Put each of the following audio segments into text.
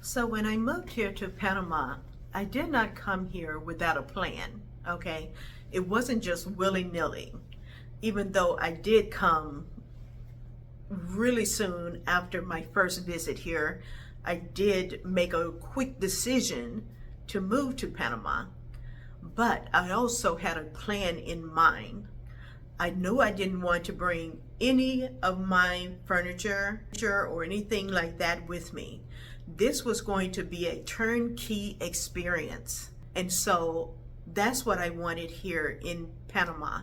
So when I moved here to Panama, I did not come here without a plan, okay? It wasn't just willy-nilly, even though I did come really soon after my first visit here. I did make a quick decision to move to Panama, but I also had a plan in mind. I knew I didn't want to bring any of my furniture or anything like that with me. This was going to be a turnkey experience. And so that's what I wanted here in Panama.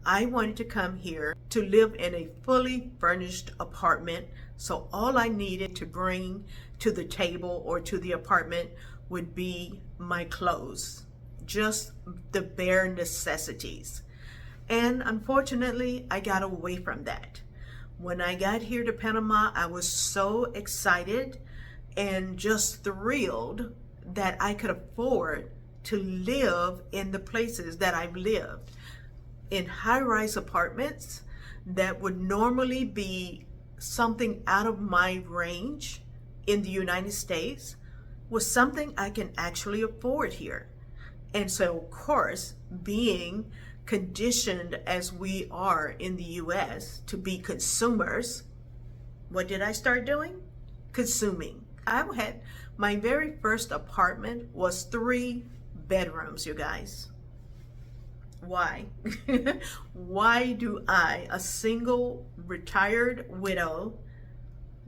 I wanted to come here to live in a fully furnished apartment. So all I needed to bring to the table or to the apartment would be my clothes, just the bare necessities. And unfortunately, I got away from that. When I got here to Panama, I was so excited and just thrilled that I could afford to live in the places that I've lived. In high-rise apartments that would normally be something out of my range in the United States was something I can actually afford here. And so, of course, being conditioned as we are in the US to be consumers, what did I start doing? Consuming. I had my very first apartment was 3 bedrooms, you guys. Why? Why do I, a single retired widow,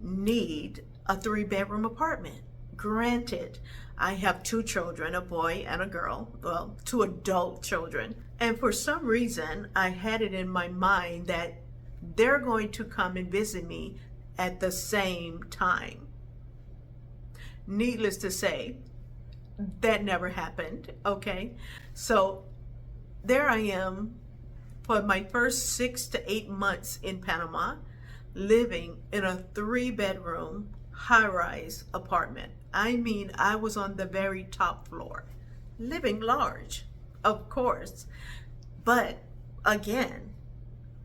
need a 3-bedroom apartment? Granted, I have 2 children, a boy and a girl, well, 2 adult children. And for some reason, I had it in my mind that they're going to come and visit me at the same time. Needless to say, that never happened, okay? So there I am for my first 6 to 8 months in Panama, living in a 3-bedroom, high-rise apartment. I mean, I was on the very top floor, living large, of course. But again,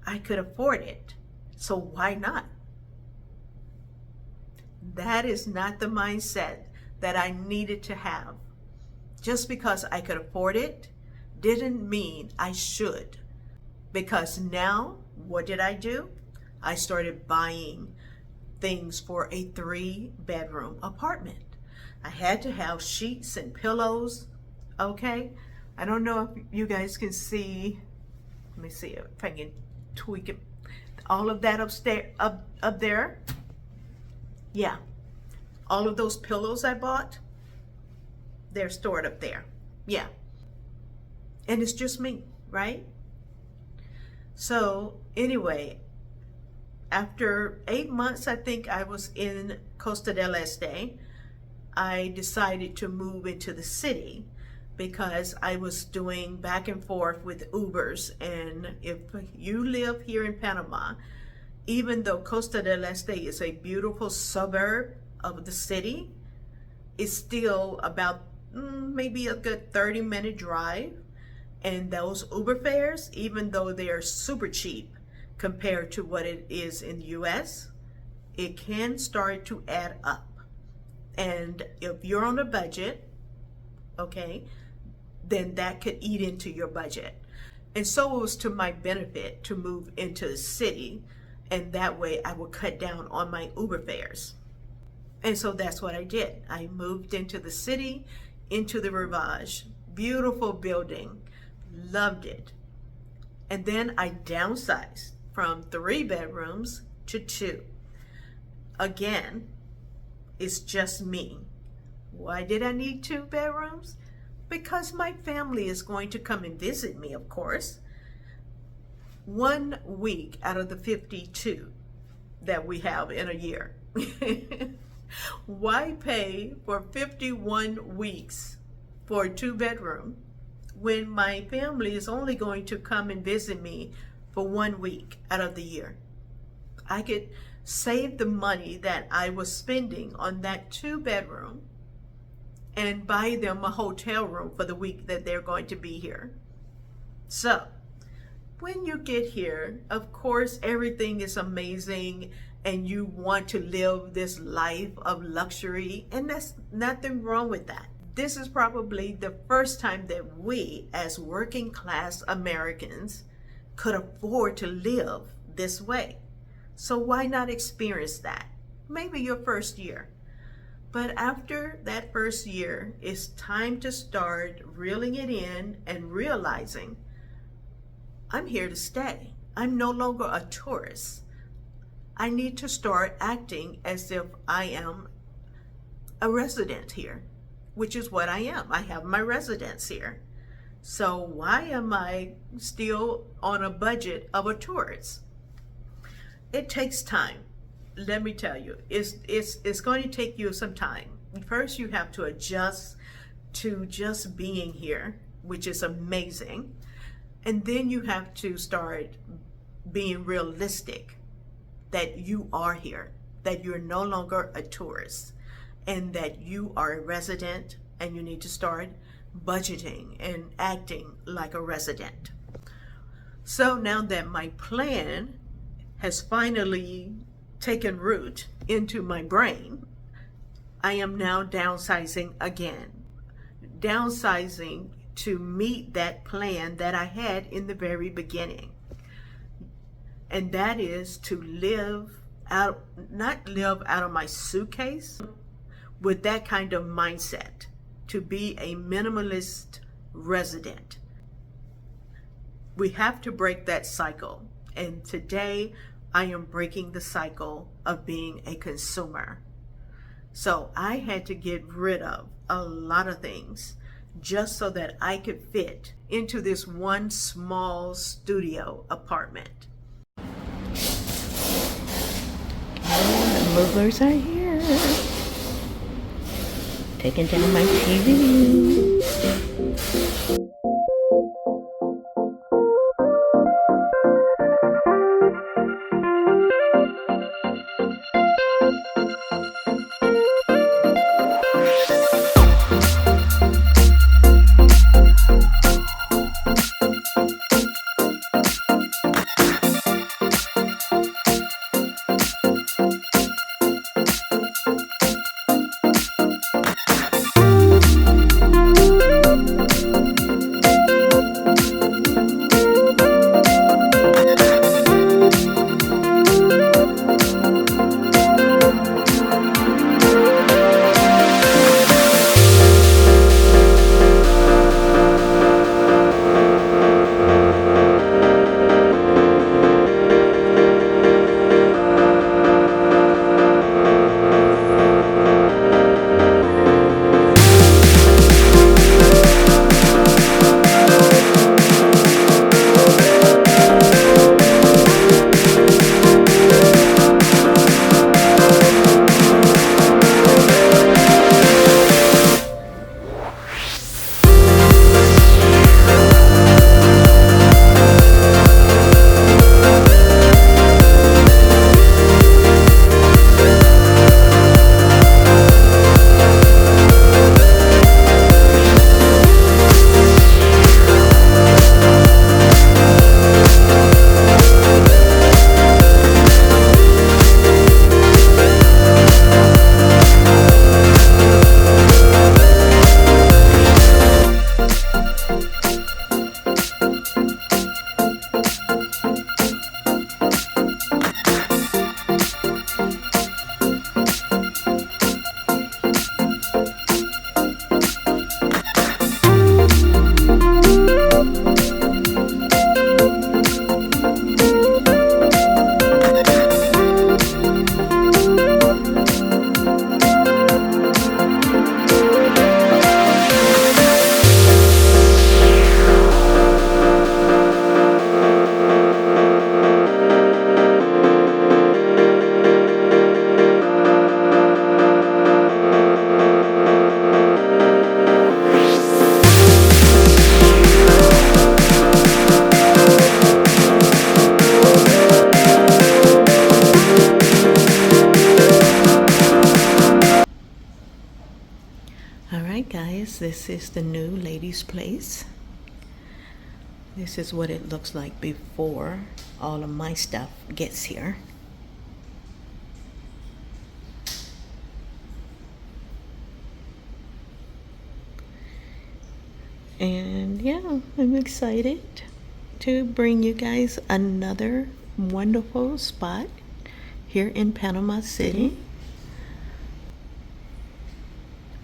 I could afford it, so why not? That is not the mindset that I needed to have. Just because I could afford it didn't mean I should. Because now, what did I do? I started buying things for a 3-bedroom apartment. I had to have sheets and pillows, okay? I don't know if you guys can see, let me see if I can tweak it. All of that upstairs, up there. Yeah, all of those pillows I bought, they're stored up there. Yeah, and it's just me, right? So anyway, after 8 months, I think I was in Costa del Este, I decided to move into the city because I was doing back and forth with Ubers. And if you live here in Panama, even though Costa del Este is a beautiful suburb of the city, it's still about maybe a good 30-minute drive. And those Uber fares, even though they are super cheap compared to what it is in the US, it can start to add up. And if you're on a budget, okay, then that could eat into your budget. And so it was to my benefit to move into the city, and that way I would cut down on my Uber fares. And so that's what I did. I moved into the city, into the Rivage. Beautiful building, loved it. And then I downsized from 3 bedrooms to 2. Again, it's just me. Why did I need 2 bedrooms? Because my family is going to come and visit me, of course. 1 week out of the 52 that we have in a year. Why pay for 51 weeks for a 2-bedroom when my family is only going to come and visit me for 1 week out of the year? I could save the money that I was spending on that 2-bedroom and buy them a hotel room for the week that they're going to be here. So when you get here, of course, everything is amazing and you want to live this life of luxury, and there's nothing wrong with that. This is probably the first time that we, as working class Americans, could afford to live this way. So why not experience that? Maybe your first year. But after that first year, it's time to start reeling it in and realizing I'm here to stay. I'm no longer a tourist. I need to start acting as if I am a resident here, which is what I am. I have my residence here. So why am I still on a budget of a tourist? It takes time. Let me tell you, it's going to take you some time. First, you have to adjust to just being here, which is amazing. And then you have to start being realistic that you are here, that you're no longer a tourist, and that you are a resident, and you need to start budgeting and acting like a resident. So now that my plan has finally taken root into my brain, I am now downsizing again. Downsizing to meet that plan that I had in the very beginning. And that is to not live out of my suitcase with that kind of mindset, to be a minimalist resident. We have to break that cycle. And today I am breaking the cycle of being a consumer. So I had to get rid of a lot of things just so that I could fit into this one small studio apartment. The movers are here. Taking down my TV. This is the new lady's place. This is what it looks like before all of my stuff gets here. And yeah, I'm excited to bring you guys another wonderful spot here in Panama City.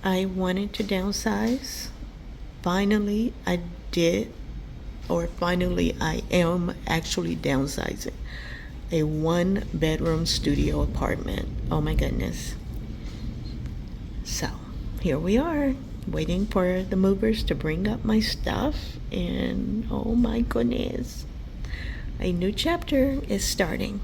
I wanted to downsize. Finally, I did, or finally, I am actually downsizing. A 1-bedroom studio apartment. Oh my goodness. So, here we are, waiting for the movers to bring up my stuff, and oh my goodness, a new chapter is starting.